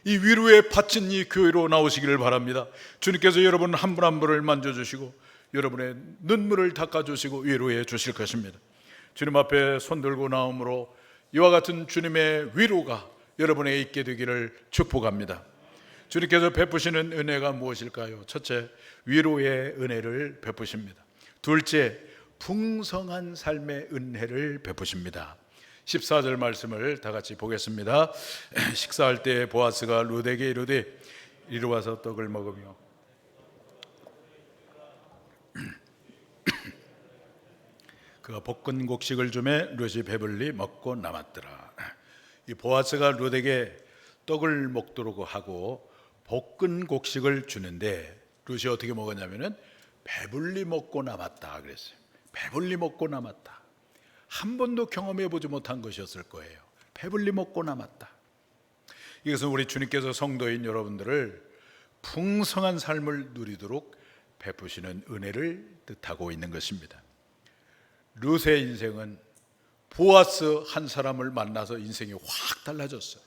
이 위로에 바친 이 교회로 나오시기를 바랍니다. 주님께서 여러분 한 분 한 분을 만져주시고 여러분의 눈물을 닦아주시고 위로해 주실 것입니다. 주님 앞에 손 들고 나옴으로 이와 같은 주님의 위로가 여러분에게 있게 되기를 축복합니다. 주님께서 베푸시는 은혜가 무엇일까요? 첫째, 위로의 은혜를 베푸십니다. 둘째, 풍성한 삶의 은혜를 베푸십니다. 14절 말씀을 다 같이 보겠습니다. 식사할 때 보아스가 룻에게 이르되 이리 와서 떡을 먹으며 그가 볶은 곡식을 주매 룻이 배불리 먹고 남았더라. 이 보아스가 룻에게 떡을 먹도록 하고 볶은 곡식을 주는데 룻이 어떻게 먹었냐면은 배불리 먹고 남았다 그랬어요. 배불리 먹고 남았다. 한 번도 경험해 보지 못한 것이었을 거예요. 배불리 먹고 남았다. 이것은 우리 주님께서 성도인 여러분들을 풍성한 삶을 누리도록 베푸시는 은혜를 뜻하고 있는 것입니다. 룻의 인생은 보아스 한 사람을 만나서 인생이 확 달라졌어요.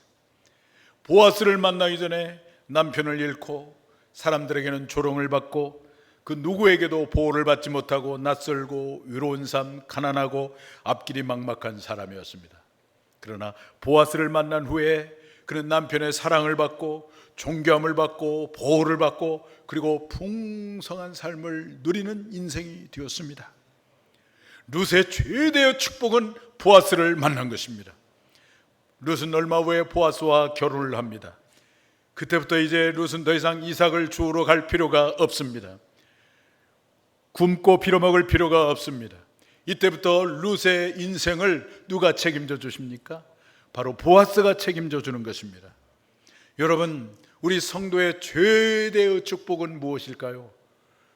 보아스를 만나기 전에 남편을 잃고 사람들에게는 조롱을 받고 그 누구에게도 보호를 받지 못하고 낯설고 외로운 삶, 가난하고 앞길이 막막한 사람이었습니다. 그러나 보아스를 만난 후에 그는 남편의 사랑을 받고 존경함을 받고 보호를 받고 그리고 풍성한 삶을 누리는 인생이 되었습니다. 룻의 최대의 축복은 보아스를 만난 것입니다. 룻은 얼마 후에 보아스와 결혼을 합니다. 그때부터 이제 룻은 더 이상 이삭을 주우러 갈 필요가 없습니다. 굶고 빌어먹을 필요가 없습니다. 이때부터 룻의 인생을 누가 책임져 주십니까? 바로 보아스가 책임져 주는 것입니다. 여러분, 우리 성도의 최대의 축복은 무엇일까요?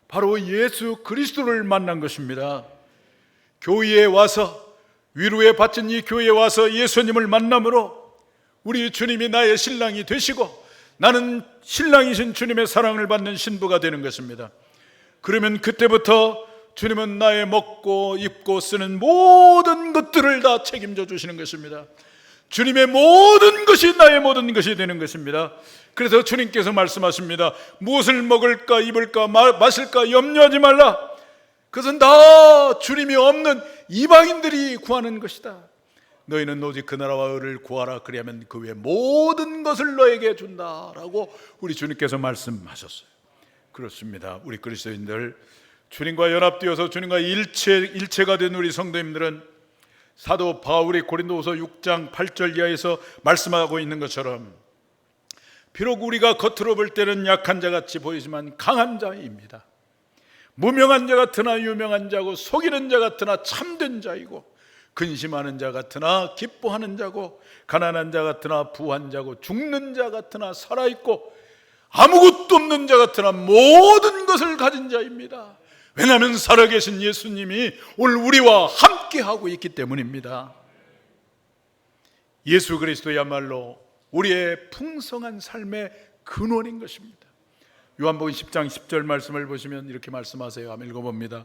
바로 예수 그리스도를 만난 것입니다. 교회에 와서, 위로에 바친 이 교회에 와서 예수님을 만남으로 우리 주님이 나의 신랑이 되시고 나는 신랑이신 주님의 사랑을 받는 신부가 되는 것입니다. 그러면 그때부터 주님은 나의 먹고 입고 쓰는 모든 것들을 다 책임져 주시는 것입니다. 주님의 모든 것이 나의 모든 것이 되는 것입니다. 그래서 주님께서 말씀하십니다. 무엇을 먹을까 입을까 마실까 염려하지 말라. 그것은 다 주님이 없는 이방인들이 구하는 것이다. 너희는 오직 그 나라와 의를 구하라. 그리하면 그 외 모든 것을 너에게 준다라고 우리 주님께서 말씀하셨어요. 그렇습니다. 우리 그리스도인들, 주님과 연합되어서 주님과 일체가 된 우리 성도님들은 사도 바울이 고린도후서 6장 8절 이하에서 말씀하고 있는 것처럼 비록 우리가 겉으로 볼 때는 약한 자같이 보이지만 강한 자입니다. 무명한 자 같으나 유명한 자고 속이는 자 같으나 참된 자이고 근심하는 자 같으나 기뻐하는 자고 가난한 자 같으나 부한 자고 죽는 자 같으나 살아있고 아무것도 없는 자 같으나 모든 것을 가진 자입니다. 왜냐하면 살아계신 예수님이 오늘 우리와 함께하고 있기 때문입니다. 예수 그리스도야말로 우리의 풍성한 삶의 근원인 것입니다. 요한복음 10장 10절 말씀을 보시면 이렇게 말씀하세요. 한번 읽어봅니다.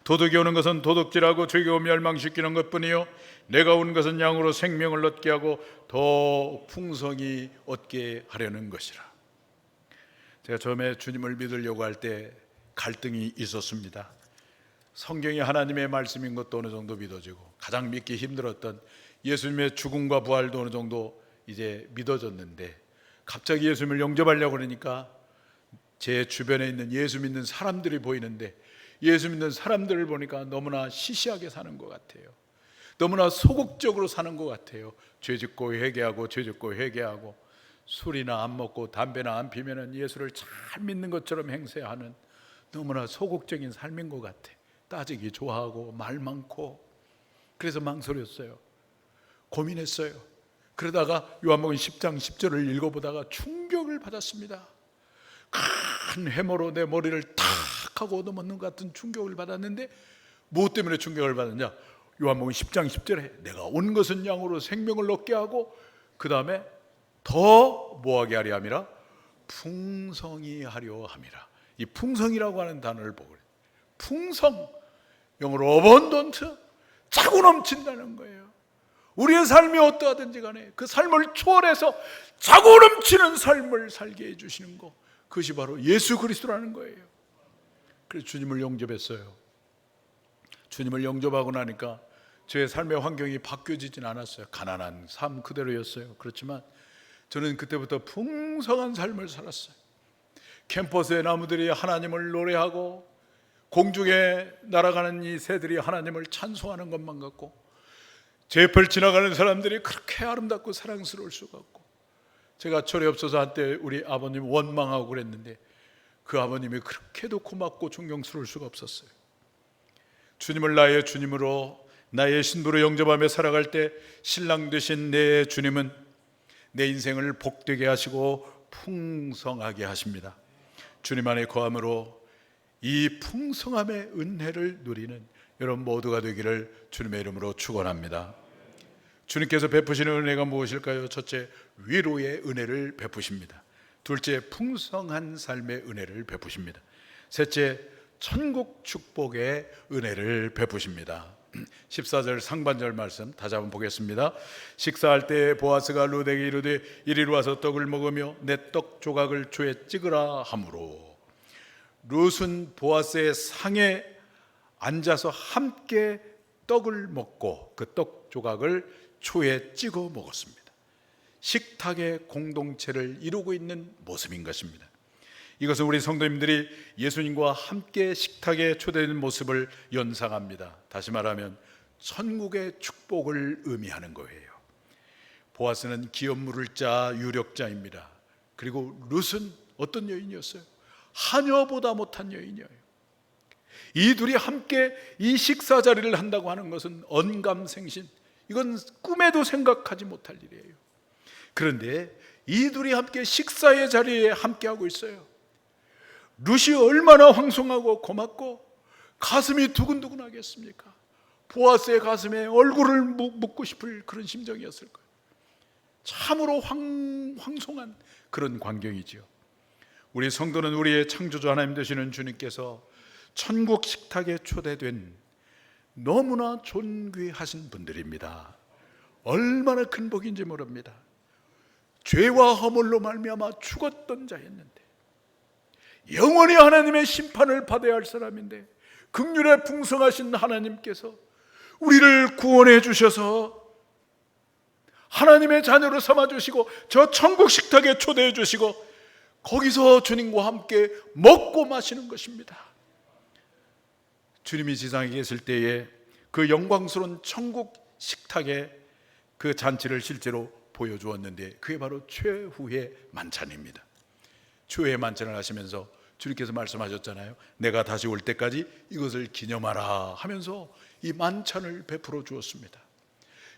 도둑이 오는 것은 도둑질하고 죄가 멸망시키는 것뿐이요 내가 온 것은 양으로 생명을 얻게 하고 더 풍성히 얻게 하려는 것이라. 제가 처음에 주님을 믿으려고 할 때 갈등이 있었습니다. 성경이 하나님의 말씀인 것도 어느 정도 믿어지고 가장 믿기 힘들었던 예수님의 죽음과 부활도 어느 정도 이제 믿어졌는데 갑자기 예수님을 영접하려고 그러니까 제 주변에 있는 예수 믿는 사람들이 보이는데 예수 믿는 사람들을 보니까 너무나 시시하게 사는 것 같아요. 너무나 소극적으로 사는 것 같아요. 죄 짓고 회개하고 죄 짓고 회개하고 술이나 안 먹고 담배나 안 피면은 예수를 잘 믿는 것처럼 행세하는 너무나 소극적인 삶인 것 같아. 따지기 좋아하고 말 많고. 그래서 망설였어요. 고민했어요. 그러다가 요한복음 10장 10절을 읽어보다가 충격을 받았습니다. 큰 해머로 내 머리를 탁 하고 얻어먹는 것 같은 충격을 받았는데 무엇 때문에 충격을 받았냐? 요한복음 10장 10절에 내가 온 것은 양으로 생명을 얻게 하고 그 다음에 더 뭐하게 하려 함이라? 풍성히 하려 함이라. 이 풍성이라고 하는 단어를 보고 그래요. 풍성, 영어로 abundant, 차고 넘친다는 거예요. 우리의 삶이 어떠하든지 간에 그 삶을 초월해서 차고 넘치는 삶을 살게 해주시는 것, 그것이 바로 예수 그리스도라는 거예요. 그래서 주님을 영접했어요. 주님을 영접하고 나니까 저의 삶의 환경이 바뀌어지진 않았어요. 가난한 삶 그대로였어요. 그렇지만 저는 그때부터 풍성한 삶을 살았어요. 캠퍼스의 나무들이 하나님을 노래하고 공중에 날아가는 이 새들이 하나님을 찬송하는 것만 같고 제 옆을 지나가는 사람들이 그렇게 아름답고 사랑스러울 수가 없고 제가 철이 없어서 한때 우리 아버님 원망하고 그랬는데 그 아버님이 그렇게도 고맙고 존경스러울 수가 없었어요. 주님을 나의 주님으로 나의 신부로 영접하며 살아갈 때 신랑 되신 내 주님은 내 인생을 복되게 하시고 풍성하게 하십니다. 주님 안에 거함으로 이 풍성함의 은혜를 누리는 여러분 모두가 되기를 주님의 이름으로 축원합니다. 주님께서 베푸시는 은혜가 무엇일까요? 첫째, 위로의 은혜를 베푸십니다. 둘째, 풍성한 삶의 은혜를 베푸십니다. 셋째, 천국 축복의 은혜를 베푸십니다. 14절 상반절 말씀 다시 한번 보겠습니다. 식사할 때 보아스가 룻에게 이르되 이리로 와서 떡을 먹으며 내 떡 조각을 조에 찍으라 하므로 룻은 보아스의 상에 앉아서 함께 떡을 먹고 그 떡 조각을 초에 찍어 먹었습니다. 식탁의 공동체를 이루고 있는 모습인 것입니다. 이것은 우리 성도님들이 예수님과 함께 식탁에 초대된 모습을 연상합니다. 다시 말하면 천국의 축복을 의미하는 거예요. 보아스는 기업 물을 자 유력자입니다. 그리고 룻은 어떤 여인이었어요? 하녀보다 못한 여인이에요. 이 둘이 함께 이 식사 자리를 한다고 하는 것은 언감생신, 이건 꿈에도 생각하지 못할 일이에요. 그런데 이 둘이 함께 식사의 자리에 함께하고 있어요. 룻이 얼마나 황송하고 고맙고 가슴이 두근두근하겠습니까? 보아스의 가슴에 얼굴을 묻고 싶을 그런 심정이었을 거예요. 참으로 황송한 그런 광경이지요. 우리 성도는 우리의 창조주 하나님 되시는 주님께서 천국 식탁에 초대된 너무나 존귀하신 분들입니다. 얼마나 큰 복인지 모릅니다. 죄와 허물로 말미암아 죽었던 자였는데 영원히 하나님의 심판을 받아야 할 사람인데 긍휼에 풍성하신 하나님께서 우리를 구원해 주셔서 하나님의 자녀로 삼아주시고 저 천국 식탁에 초대해 주시고 거기서 주님과 함께 먹고 마시는 것입니다. 주님이 지상에 계실 때에 그 영광스러운 천국 식탁의 그 잔치를 실제로 보여주었는데 그게 바로 최후의 만찬입니다. 최후의 만찬을 하시면서 주님께서 말씀하셨잖아요. 내가 다시 올 때까지 이것을 기념하라 하면서 이 만찬을 베풀어 주었습니다.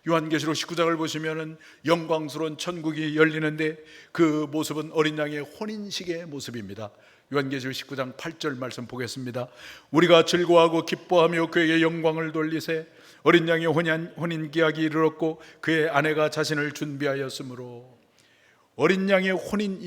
요한계시록 19장을 보시면 영광스러운 천국이 열리는데 그 모습은 어린 양의 혼인식의 모습입니다. 요한계시록 19장 8절 말씀 보겠습니다. 우리가 즐거워하고 기뻐하며 그에게 영광을 돌리세 어린 양의 혼인기약이 이르렀고 그의 아내가 자신을 준비하였으므로 어린 양의 혼인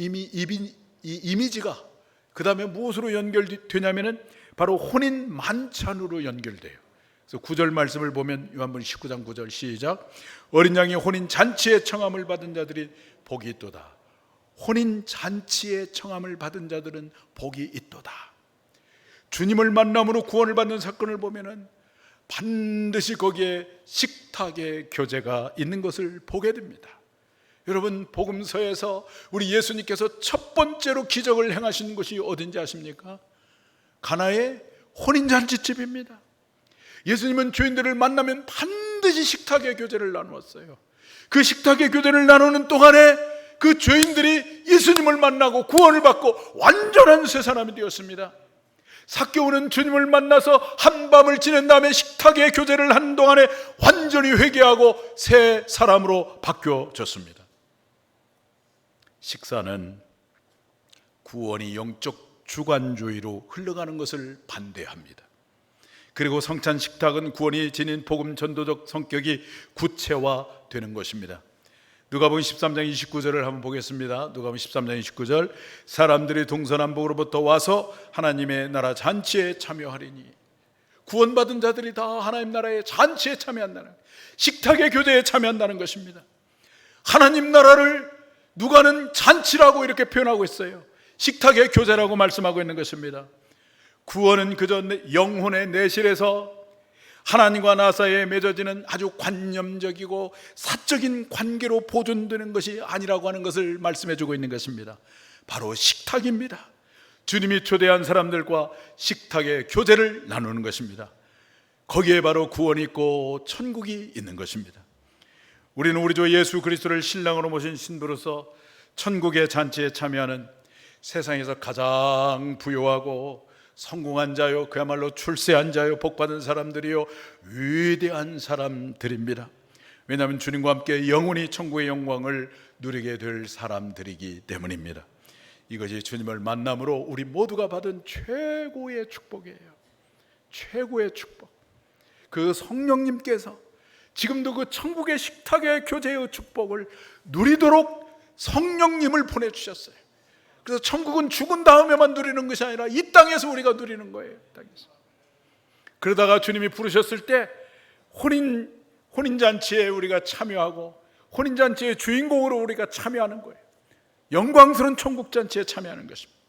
이미지가 그 다음에 무엇으로 연결되냐면 바로 혼인 만찬으로 연결돼요. 그래서 9절 말씀을 보면 요한복음 19장 9절 시작. 어린 양의 혼인 잔치에 청함을 받은 자들이 복이 있도다. 혼인 잔치에 청함을 받은 자들은 복이 있도다. 주님을 만남으로 구원을 받는 사건을 보면은 반드시 거기에 식탁의 교제가 있는 것을 보게 됩니다. 여러분, 복음서에서 우리 예수님께서 첫 번째로 기적을 행하신 곳이 어딘지 아십니까? 가나의 혼인잔치집입니다. 예수님은 죄인들을 만나면 반드시 식탁의 교제를 나누었어요. 그 식탁의 교제를 나누는 동안에 그 죄인들이 예수님을 만나고 구원을 받고 완전한 새 사람이 되었습니다. 삭개오는 주님을 만나서 한밤을 지낸 다음에 식탁의 교제를 하는 동안에 완전히 회개하고 새 사람으로 바뀌어졌습니다. 식사는 구원이 영적 주관주의로 흘러가는 것을 반대합니다. 그리고 성찬 식탁은 구원이 지닌 복음 전도적 성격이 구체화되는 것입니다. 누가복음 13장 29절을 한번 보겠습니다. 누가복음 13장 29절 사람들이 동서남북으로부터 와서 하나님의 나라 잔치에 참여하리니 구원받은 자들이 다 하나님 나라의 잔치에 참여한다는, 식탁의 교제에 참여한다는 것입니다. 하나님 나라를 누가는 잔치라고 이렇게 표현하고 있어요. 식탁의 교제라고 말씀하고 있는 것입니다. 구원은 그저 영혼의 내실에서 하나님과 나 사이에 맺어지는 아주 관념적이고 사적인 관계로 보존되는 것이 아니라고 하는 것을 말씀해 주고 있는 것입니다. 바로 식탁입니다. 주님이 초대한 사람들과 식탁의 교제를 나누는 것입니다. 거기에 바로 구원이 있고 천국이 있는 것입니다. 우리는 우리 주 예수 그리스도를 신랑으로 모신 신부로서 천국의 잔치에 참여하는 세상에서 가장 부유하고 성공한 자요, 그야말로 출세한 자요, 복받은 사람들이요, 위대한 사람들입니다. 왜냐하면 주님과 함께 영원히 천국의 영광을 누리게 될 사람들이기 때문입니다. 이것이 주님을 만남으로 우리 모두가 받은 최고의 축복이에요. 최고의 축복. 그 성령님께서 지금도 그 천국의 식탁의 교제의 축복을 누리도록 성령님을 보내주셨어요. 그래서 천국은 죽은 다음에만 누리는 것이 아니라 이 땅에서 우리가 누리는 거예요. 땅에서. 그러다가 주님이 부르셨을 때 혼인잔치에 우리가 참여하고 혼인잔치의 주인공으로 우리가 참여하는 거예요. 영광스러운 천국잔치에 참여하는 것입니다.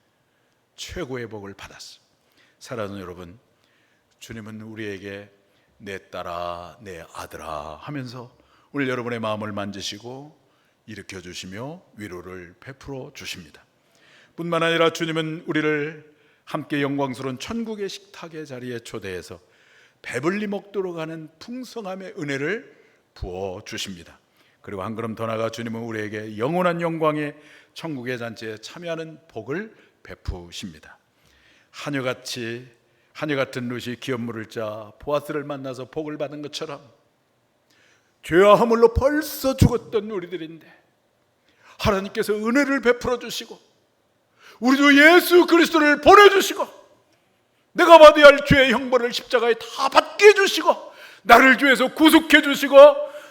최고의 복을 받았어요. 사랑하는 여러분, 주님은 우리에게 내 딸아, 내 아들아 하면서 오늘 여러분의 마음을 만지시고 일으켜 주시며 위로를 베풀어 주십니다. 뿐만 아니라 주님은 우리를 함께 영광스러운 천국의 식탁의 자리에 초대해서 배불리 먹도록 하는 풍성함의 은혜를 부어 주십니다. 그리고 한 걸음 더 나아가 주님은 우리에게 영원한 영광의 천국의 잔치에 참여하는 복을 베푸십니다. 하녀 같은 룻이 기업물을 짜 보아스를 만나서 복을 받은 것처럼 죄와 허물로 벌써 죽었던 우리들인데 하나님께서 은혜를 베풀어 주시고 우리도 예수 그리스도를 보내주시고 내가 받아야 할 죄의 형벌을 십자가에 다 받게 해주시고 나를 죄에서 구속해 주시고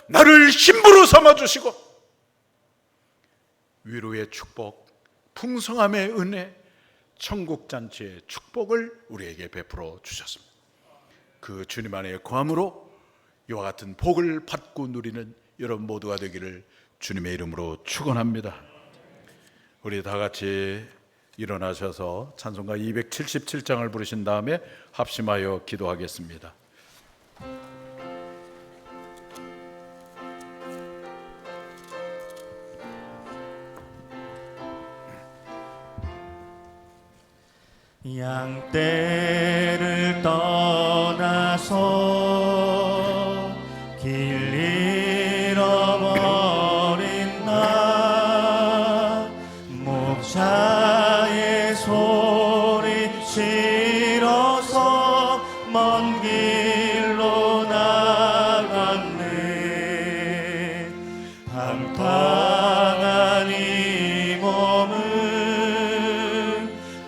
나를 신부로 삼아주시고 위로의 축복, 풍성함의 은혜, 천국잔치의 축복을 우리에게 베풀어 주셨습니다. 그 주님 안에 거함으로 이와 같은 복을 받고 누리는 여러분 모두가 되기를 주님의 이름으로 축원합니다. 우리 다 같이 일어나셔서 찬송가 277장을 부르신 다음에 합심하여 기도하겠습니다. 양떼를 떠나서 길 잃어버린 나 목자의 소리 싫어서 먼 길로 나갔네. 방탕한 이 몸은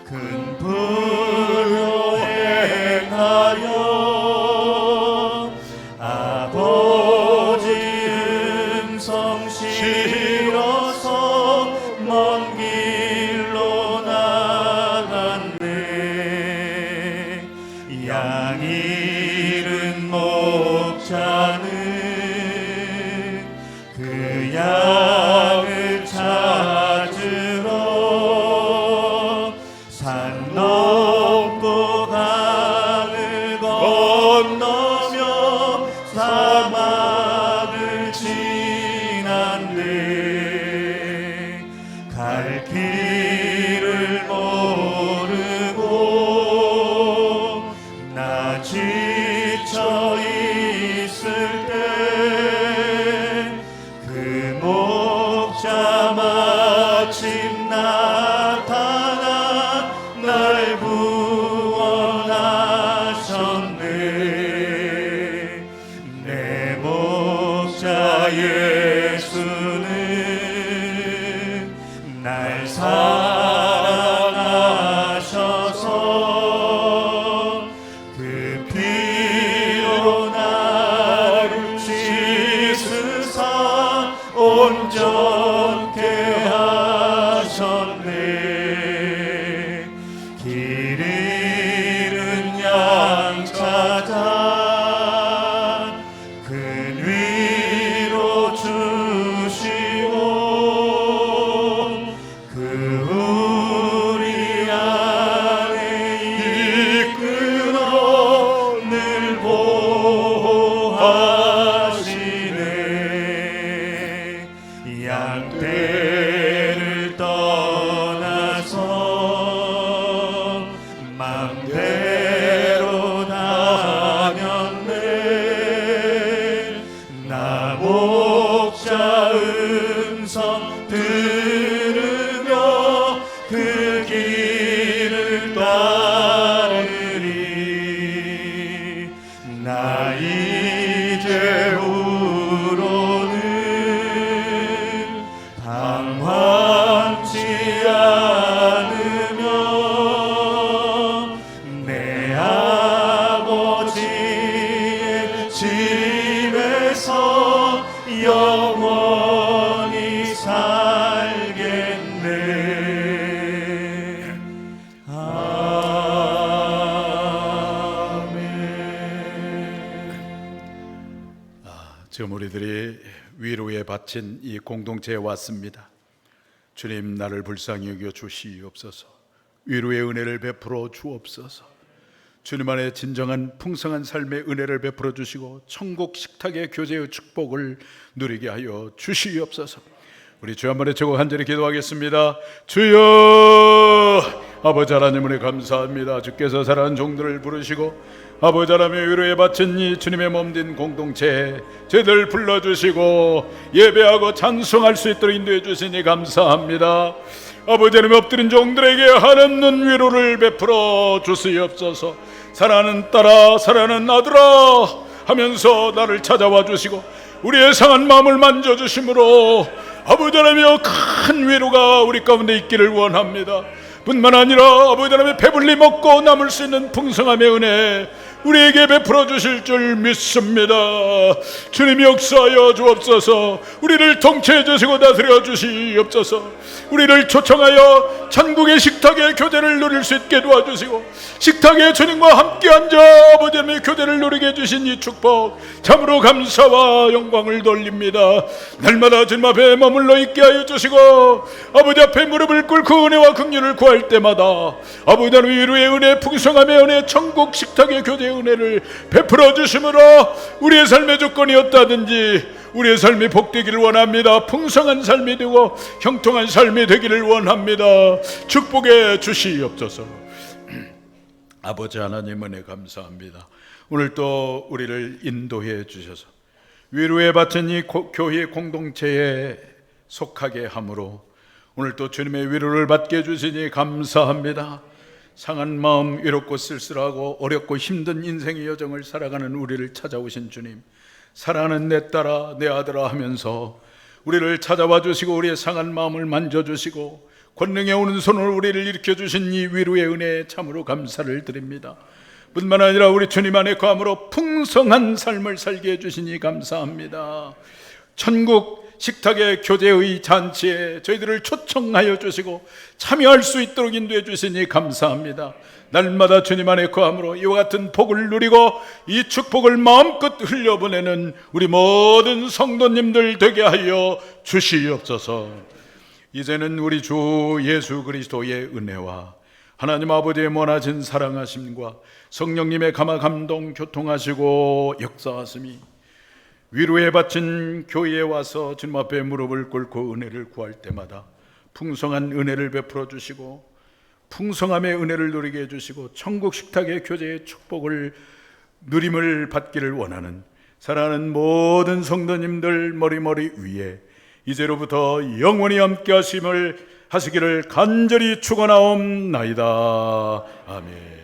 큰 불로 행하여 아버지 음성 싫어서 먼 길로 나갔네. 양 잃은 목자는 그 양을 찾으러 산 넘고 강을 건너며 사막을 지났네. 갈 길을 모르고 나 지쳐 있을 때 그 목자 마침 나타나 날 구원하셨네. 내 목자 예수는 날 사랑하셔서 그 피로 나를 씻으사 온전케 하셨네. 길 잃은 양 찾아 큰 위로 주시고 그 우리 안에 이끌어 늘 보호하시네. 양떼를 떠나서 맘대로 다녔네. 나 목자 음성 들으며 그 길을 따르리. 나 이제 후로는 방황치 않으며 내 아버지의 집에서 영원히 살겠네. 아멘. 지금 우리들이 위로에 바친 이 공동체에 왔습니다. 주님, 나를 불쌍히 여겨 주시옵소서. 위로의 은혜를 베풀어 주옵소서. 주님 안에 진정한 풍성한 삶의 은혜를 베풀어 주시고 천국 식탁의 교제의 축복을 누리게 하여 주시옵소서. 우리 주 한번 외치고 간절히 기도하겠습니다. 주여, 아버지 하나님 은혜 감사합니다. 주께서 사랑하는 종들을 부르시고 아버지 하나님의 위로에 바친 이 주님의 몸된 공동체에 저희들 불러주시고 예배하고 찬송할 수 있도록 인도해 주시니 감사합니다. 아버지 하나님, 엎드린 종들에게 한없는 위로를 베풀어 주시옵소서. 사랑하는 딸아, 사랑하는 아들아 하면서 나를 찾아와 주시고 우리의 상한 마음을 만져주심으로 아버지 하나님의 큰 위로가 우리 가운데 있기를 원합니다. 뿐만 아니라 아버지 하나님의 배불리 먹고 남을 수 있는 풍성함의 은혜 우리에게 베풀어 주실 줄 믿습니다. 주님이 역사하여 주옵소서. 우리를 통치해 주시고 다스려 주시옵소서. 우리를 초청하여 천국의 식탁의 교제를 누릴 수 있게 도와주시고 식탁에 주님과 함께 앉아 아버지 하나님의 교제를 누리게 해주신 이 축복 참으로 감사와 영광을 돌립니다. 날마다 주님 앞에 머물러 있게 하여 주시고 아버지 앞에 무릎을 꿇고 은혜와 긍휼을 구할 때마다 아버지 하나님 위로의 은혜, 풍성함의 은혜, 천국 식탁의 교제의 은혜를 베풀어 주심으로 우리의 삶의 조건이 없다든지 우리의 삶이 복되기를 원합니다. 풍성한 삶이 되고 형통한 삶이 되기를 원합니다. 축복해 주시옵소서. 아버지 하나님 은혜 감사합니다. 오늘 또 우리를 인도해 주셔서 위로에 바친 이 교회 공동체에 속하게 함으로 오늘 또 주님의 위로를 받게 해주시니 감사합니다. 상한 마음, 외롭고 쓸쓸하고 어렵고 힘든 인생의 여정을 살아가는 우리를 찾아오신 주님, 사랑하는 내 딸아 내 아들아 하면서 우리를 찾아와 주시고 우리의 상한 마음을 만져주시고 권능에 오는 손으로 우리를 일으켜주신 이 위로의 은혜에 참으로 감사를 드립니다. 뿐만 아니라 우리 주님 안에 거함으로 풍성한 삶을 살게 해주시니 감사합니다. 천국 식탁의 교제의 잔치에 저희들을 초청하여 주시고 참여할 수 있도록 인도해 주시니 감사합니다. 날마다 주님 안에 거함으로 이와 같은 복을 누리고 이 축복을 마음껏 흘려보내는 우리 모든 성도님들 되게 하여 주시옵소서. 이제는 우리 주 예수 그리스도의 은혜와 하나님 아버지의 모나진 사랑하심과 성령님의 감화 감동 교통하시고 역사하심이 위로에 바친 교회에 와서 주님 앞에 무릎을 꿇고 은혜를 구할 때마다 풍성한 은혜를 베풀어 주시고 풍성함의 은혜를 누리게 해주시고 천국 식탁의 교제의 축복을 누림을 받기를 원하는 사랑하는 모든 성도님들 머리머리 위에 이제로부터 영원히 함께 하시기를 간절히 축원하옵나이다. 아멘.